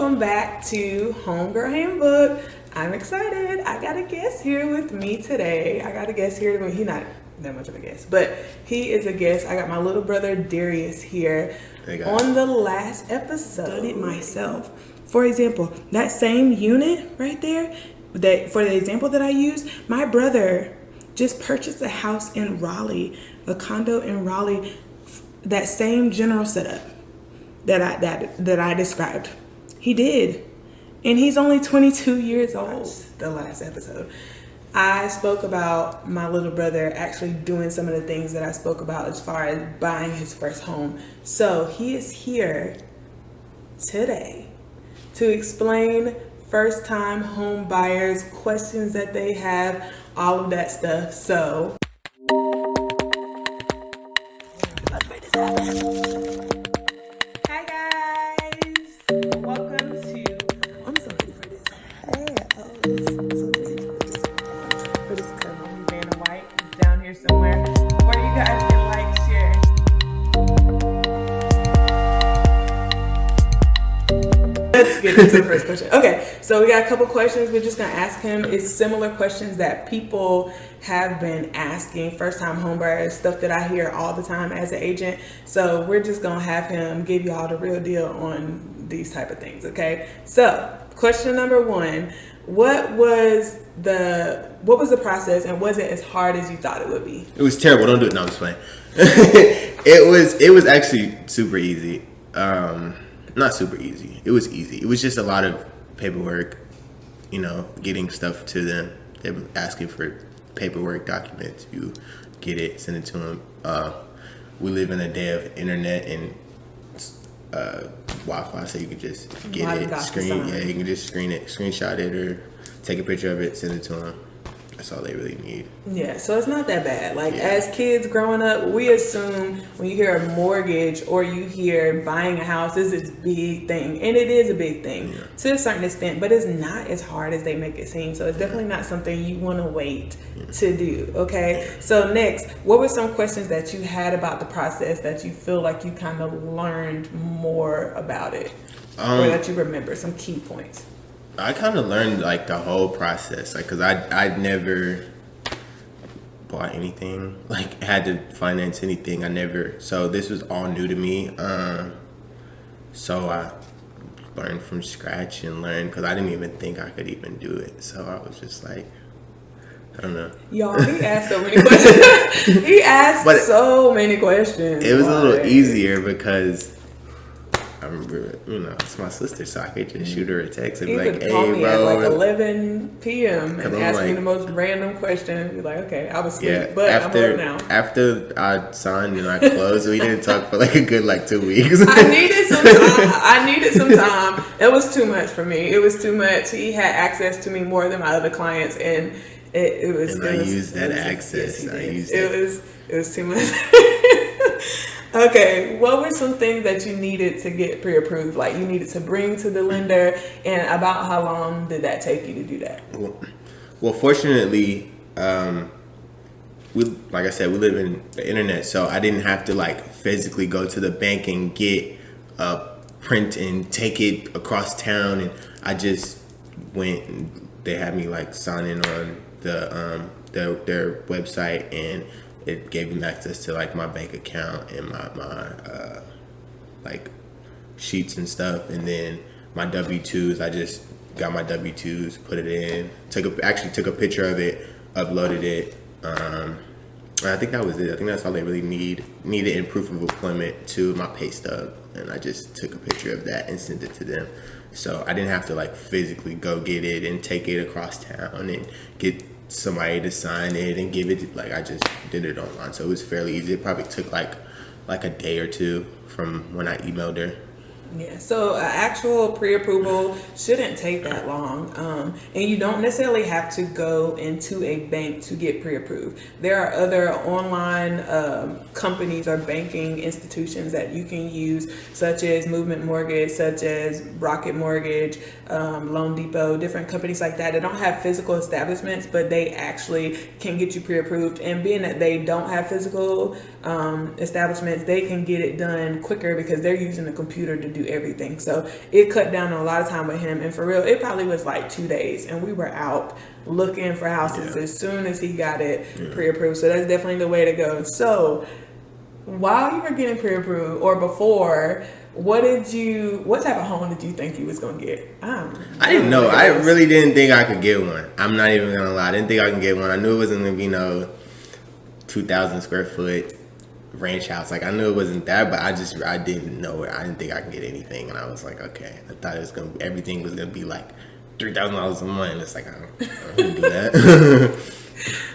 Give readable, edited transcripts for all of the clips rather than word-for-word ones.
Welcome back to Homegirl Handbook. I'm excited. I got a guest here with me today. He's not that much of a guest, but he is a guest. I got my little brother Darius here. Hey, on the last episode. Done it myself. For example, that same unit right there, that for the example that I use, my brother just purchased a house in Raleigh, a condo in Raleigh, that same general setup that I described. He did. And he's only 22 years old. The last episode, I spoke about my little brother actually doing some of the things that I spoke about as far as buying his first home. So he is here today to explain first time home buyers, questions that they have, all of that stuff. So let's make this happen. Hi guys, welcome to, I'm so ready for this. Hey, for this cover, Vanna White down here somewhere, where you guys can like, share. Let's get into the first question. Okay, so we got a couple questions. We're just gonna ask him. It's similar questions that people have been asking, first time homebuyers, stuff that I hear all the time as an agent. So we're just gonna have him give you all the real deal on these type of things, okay? So question number one, what was the process, and was it as hard as you thought it would be? It was terrible. Don't do it. No, I'm just playing. It was actually super easy. Not super easy. It was easy. It was just a lot of paperwork, getting stuff to them. They were asking for paperwork, documents. You get it, send it to them. We live in a day of internet and Wi-Fi, so you can just get it, you can just screenshot it, or take a picture of it, send it to them. That's all they really need. Yeah, so it's not that bad. As kids growing up, we assume when you hear a mortgage or you hear buying a house, this is a big thing. And it is a big thing to a certain extent, but it's not as hard as they make it seem. So it's definitely not something you want to wait to do, okay? So next, what were some questions that you had about the process that you feel like you kind of learned more about it? Or that you remember, some key points? I kind of learned the whole process, because I'd never bought anything, had to finance anything. So this was all new to me. So I learned from scratch because I didn't even think I could even do it. So I was just I don't know. Y'all, he asked so many questions. So many questions. It was a little easier because I remember, it's my sister, so I could just shoot her a text and be like, call hey, me bro. at 11 p.m. and ask me the most random question. Be like, okay, I was asleep, but I'm up now. After I signed and I closed, we didn't talk for a good 2 weeks. I needed some time. It was too much for me. It was too much. He had access to me more than my other clients, and it was. And I used that access. It was too much. Okay, what were some things that you needed to get pre-approved? You needed to bring to the lender, and about how long did that take you to do that? Well, fortunately, we live in the internet, so I didn't have to physically go to the bank and get a print and take it across town. And I just went, and they had me sign in on their website, and it gave them access to my bank account and my sheets and stuff, and then my W-2s. I just got my W-2s, put it in, took a picture of it, uploaded it. And I think that was it. I think that's all they really needed in proof of employment to my pay stub, and I just took a picture of that and sent it to them. So I didn't have to physically go get it and take it across town and get somebody to sign it and give it. I just did it online, so it was fairly easy. It probably took like a day or two from when I emailed her. Yeah, so actual pre-approval shouldn't take that long, and you don't necessarily have to go into a bank to get pre-approved. There are other online companies or banking institutions that you can use, such as Movement Mortgage, such as Rocket Mortgage, Loan Depot, different companies like that. They don't have physical establishments, but they actually can get you pre-approved. And being that they don't have physical establishments, they can get it done quicker because they're using the computer to do you everything. So it cut down on a lot of time with him. And for real, it probably was like 2 days, and we were out looking for houses as soon as he got it pre-approved. So that's definitely the way to go. So while you were getting pre-approved or before, what type of home did you think you was gonna get? I didn't know. I really didn't think I could get one. I'm not even gonna lie. I didn't think I could get one. I knew it wasn't gonna be no 2,000 square foot ranch house. Like, I knew it wasn't that, but I didn't know it. I didn't think I could get anything, and I was like, okay. I thought everything was gonna be like $3,000 a month. It's like I don't do that.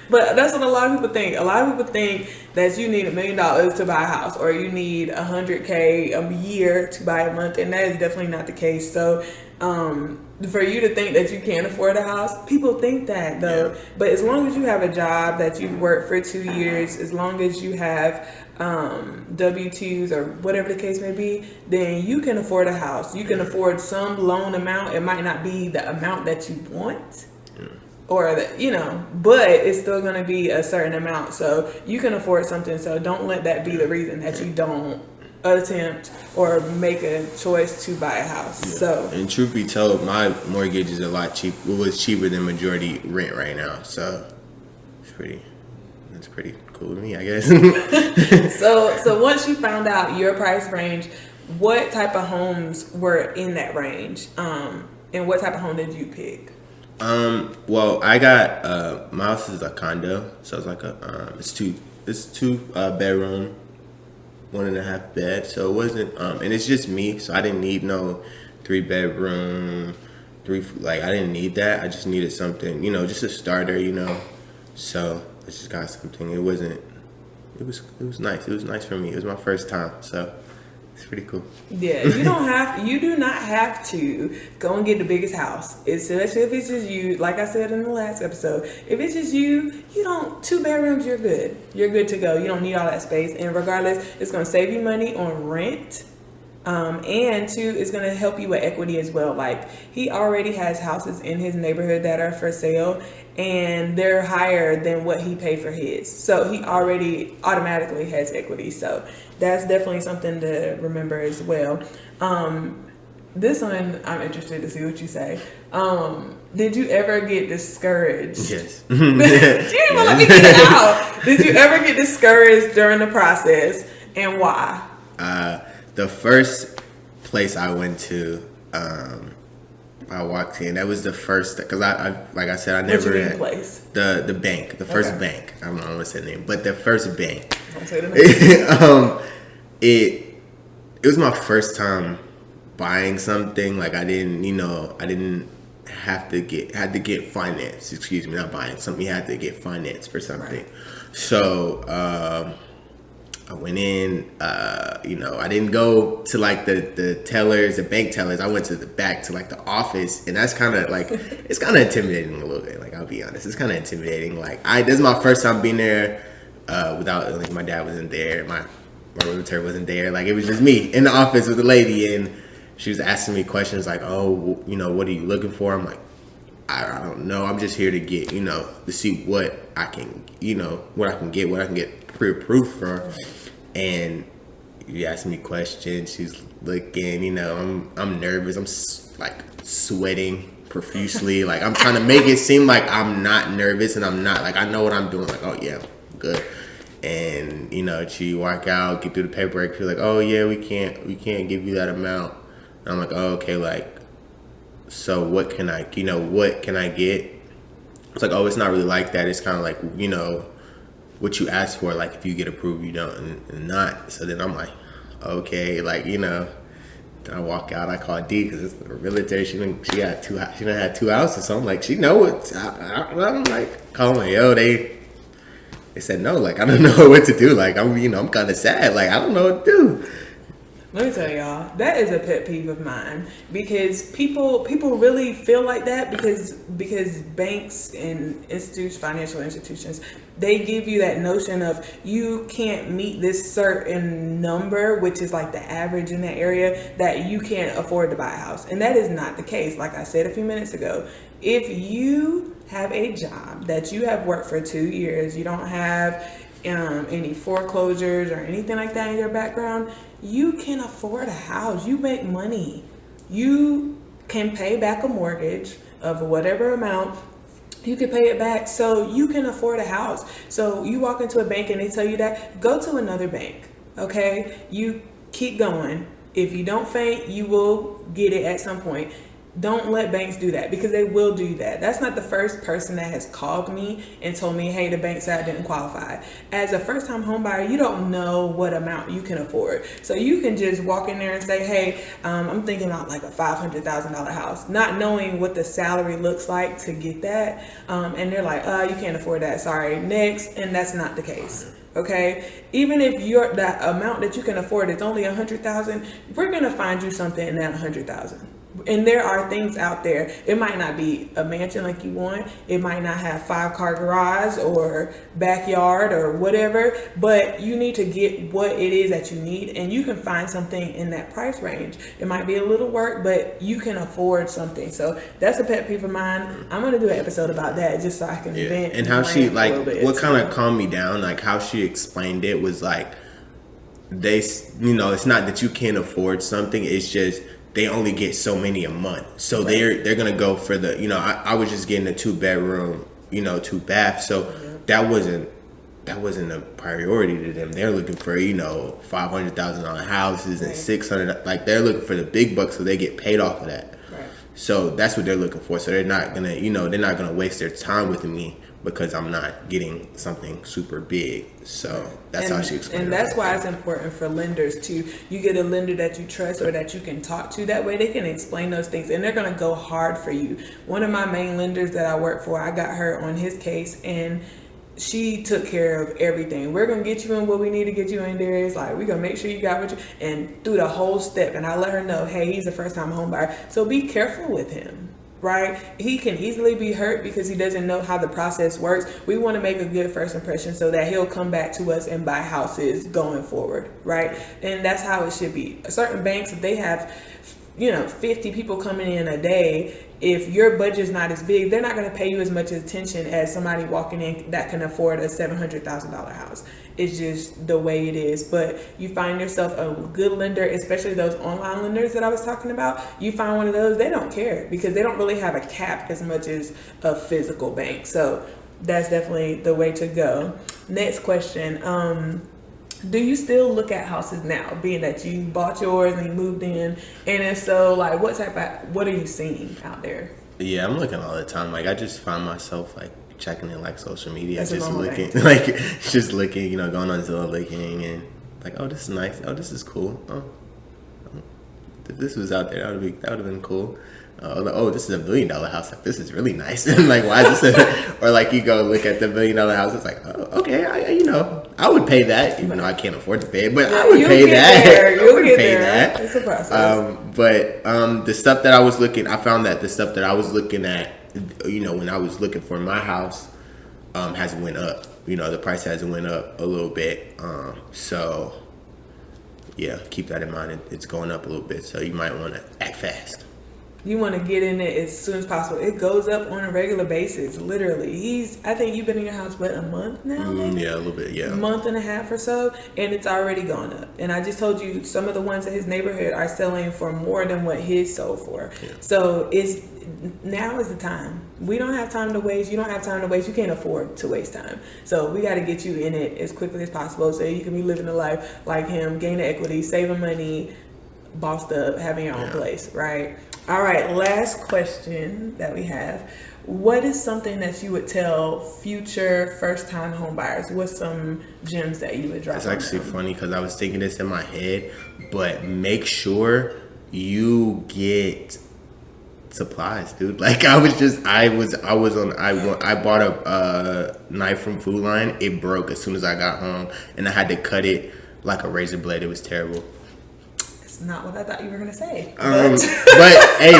But that's what a lot of people think. A lot of people think that you need $1 million to buy a house, or you need $100K a year to buy a month, and that is definitely not the case. So, for you to think that you can't afford a house, people think that though. Yeah. But as long as you have a job that you've worked for 2 years, as long as you have W-2s or whatever the case may be, then you can afford a house. You can afford some loan amount. It might not be the amount that you want. Or but it's still going to be a certain amount, so you can afford something. So don't let that be the reason that you don't attempt or make a choice to buy a house. Yeah. So, and truth be told, my mortgage is a lot cheap. It was cheaper than majority rent right now, so that's pretty cool to me, I guess. So once you found out your price range, what type of homes were in that range, and what type of home did you pick? Well, I got my house is a condo, so it's like it's two bedroom, 1.5 bed. So it wasn't and it's just me, so I didn't need no 3 bedroom, I didn't need that. I just needed something, just a starter, So I just got something. It was nice. It was nice for me. It was my first time, so it's pretty cool. Yeah, you do not have to go and get the biggest house, especially if it's just you. Like I said in the last episode, if it's just you, 2 bedrooms, you're good. You're good to go. You don't need all that space. And regardless, it's going to save you money on rent. And 2, it's going to help you with equity as well. Like, he already has houses in his neighborhood that are for sale, and they're higher than what he paid for his. So he already automatically has equity. So that's definitely something to remember as well. This one, I'm interested to see what you say. Did you ever get discouraged? Yes. You didn't even let me get it out. Did you ever get discouraged during the process, and why? The first place I went to, I walked in. That was the first, because I like I said, I never had place? The bank, the first bank. I don't know what's the name, but the first bank. Don't say the name. It was my first time buying something. Like, I didn't had to get finance. Excuse me, not buying something. You had to get finance for something. Right. So I went in. I didn't go to like the tellers, the bank tellers. I went to the back to like the office, and that's kind of like it's kind of intimidating a little bit. Like, I'll be honest, it's kind of intimidating. Like, this is my first time being there without, like, my dad wasn't there, my realtor wasn't there. Like, it was just me in the office with the lady, and she was asking me questions like, "Oh, what are you looking for?" I'm like, I don't know. I'm just here to get, to see what I can, what I can get pre-approved for. And you ask me questions. She's looking, I'm nervous. I'm like sweating profusely. Like, I'm trying to make it seem like I'm not nervous, and I'm not. Like, I know what I'm doing. Like, oh yeah, I'm good. And she walk out, get through the paperwork. She's like, oh yeah, we can't give you that amount. And I'm like, oh, okay, like, so what can I get? It's like, oh, it's not really like that. It's kind of like, what you ask for. Like, if you get approved, you don't, and not. So then I'm like, okay, like, then I walk out. I call D because it's a realtor. She done had 2 houses. So I'm like, she know it. I'm like, calling, yo, they said no. Like, I don't know what to do. Like, I'm kind of sad. Like, I don't know what to do. Let me tell y'all, that is a pet peeve of mine, because people really feel like that because banks and financial institutions, they give you that notion of you can't meet this certain number, which is like the average in that area, that you can't afford to buy a house. And that is not the case. Like I said a few minutes ago, if you have a job that you have worked for 2 years, you don't have any foreclosures or anything like that in your background, you can afford a house. You make money. You can pay back a mortgage of whatever amount. You can pay it back, so you can afford a house. So you walk into a bank and they tell you that, go to another bank, okay? You keep going. If you don't faint, you will get it at some point. Don't let banks do that, because they will do that. That's not the first person that has called me and told me, hey, the bank said I didn't qualify. As a first-time home buyer, you don't know what amount you can afford. So you can just walk in there and say, hey, I'm thinking about like a $500,000 house, not knowing what the salary looks like to get that. And they're like, you can't afford that. Sorry, next. And that's not the case. Okay, even if that amount that you can afford is only $100,000, we're gonna find you something in that $100,000. And there are things out there. It might not be a mansion like you want. It might not have 5-car garage or backyard or whatever, but you need to get what it is that you need, and you can find something in that price range. It might be a little work, but you can afford something. So that's a pet peeve of mine. I'm gonna do an episode about that just so I can vent. And how she, like, what kind of calmed me down, like how she explained it was like, it's not that you can't afford something, it's just they only get so many a month, so right. they're gonna go for the, I was just getting a 2-bedroom, 2-bath, so that wasn't a priority to them. They're looking for $500,000 houses and $600, like they're looking for the big bucks, so they get paid off of that. Right. So that's what they're looking for. So they're not gonna waste their time with me because I'm not getting something super big. So that's how she explained it. And that's why it's important for lenders too. You get a lender that you trust or that you can talk to. That way they can explain those things, and they're going to go hard for you. One of my main lenders that I work for, I got her on his case, and she took care of everything. We're going to get you in what we need to get you in there. It's like, we're going to make sure you got what you, and through the whole step. And I let her know, hey, he's a first-time home buyer, so be careful with him. Right? He can easily be hurt because he doesn't know how the process works. We want to make a good first impression so that he'll come back to us and buy houses going forward, right? And that's how it should be. Certain banks, if they have 50 people coming in a day, if your budget's not as big, they're not going to pay you as much attention as somebody walking in that can afford a $700,000 house. It's just the way it is. But you find yourself a good lender, especially those online lenders that I was talking about. You find one of those, they don't care because they don't really have a cap as much as a physical bank. So that's definitely the way to go. Next question. Do you still look at houses now, being that you bought yours and you moved in? And if so, like, what are you seeing out there? Yeah, I'm looking all the time. Like, I just find myself like checking in like social media, That's just looking, going on Zillow, looking, and like, oh, this is nice. Oh, this is cool. Oh, if this was out there, that would have been cool. Oh, this is $1 million house. Like, this is really nice. And like, why is this? Or like, you go look at the $1 million house. It's like, oh, okay, I would pay that, even though I can't afford to pay it. But I would pay that. I would pay that. It's a process. But the stuff that I was looking, I found that the stuff that I was looking at, when I was looking for my house, has went up. The price has went up a little bit. So yeah, keep that in mind. It's going up a little bit, so you might want to act fast. You want to get in it as soon as possible. It goes up on a regular basis, literally. I think you've been in your house, a month now? Yeah, a little bit, yeah. A month and a half or so, and it's already gone up. And I just told you some of the ones in his neighborhood are selling for more than what his sold for. Yeah. So now is the time. We don't have time to waste. You don't have time to waste. You can't afford to waste time. So we got to get you in it as quickly as possible so you can be living a life like him, gaining equity, saving money, bossed up, having your own place, right? All right, last question that we have. What is something that you would tell future first-time home buyers? What's some gems that you would drop? It's actually funny because I was thinking this in my head, but make sure you get supplies, dude. Like I bought a knife from Food Lion. It broke as soon as I got home, and I had to cut it like a razor blade. It was terrible. Not what I thought you were gonna say. But hey,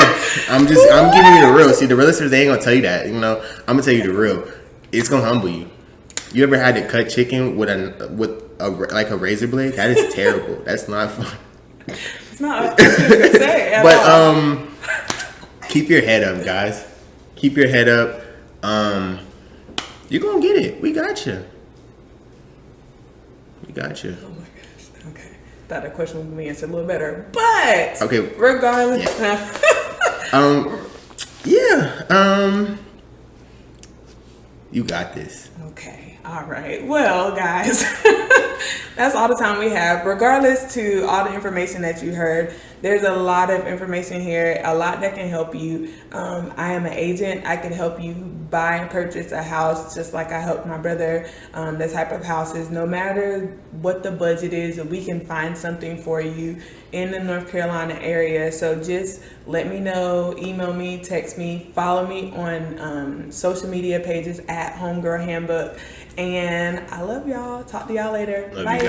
I'm giving you the real. See, the realtors, they ain't gonna tell you that. I'm gonna tell you the real. It's gonna humble you. You ever had to cut chicken with a razor blade? That is terrible. That's not fun. It's not what I was gonna say at all. Keep your head up, guys. Keep your head up. You're gonna get it. We got you. got you. Oh my gosh. Okay. Thought that question would be answered a little better, but Okay. regardless. You got this. Okay. All right. Well, guys, that's all the time we have. Regardless to all the information that you heard, there's a lot of information here, a lot that can help you. I am an agent. I can help you buy and purchase a house just like I helped my brother. The type of houses, no matter what the budget is, we can find something for you in the North Carolina area. So just let me know, email me, text me, follow me on social media pages at Homegirl Handbook. And I love y'all. Talk to y'all later. Love Bye. you guys.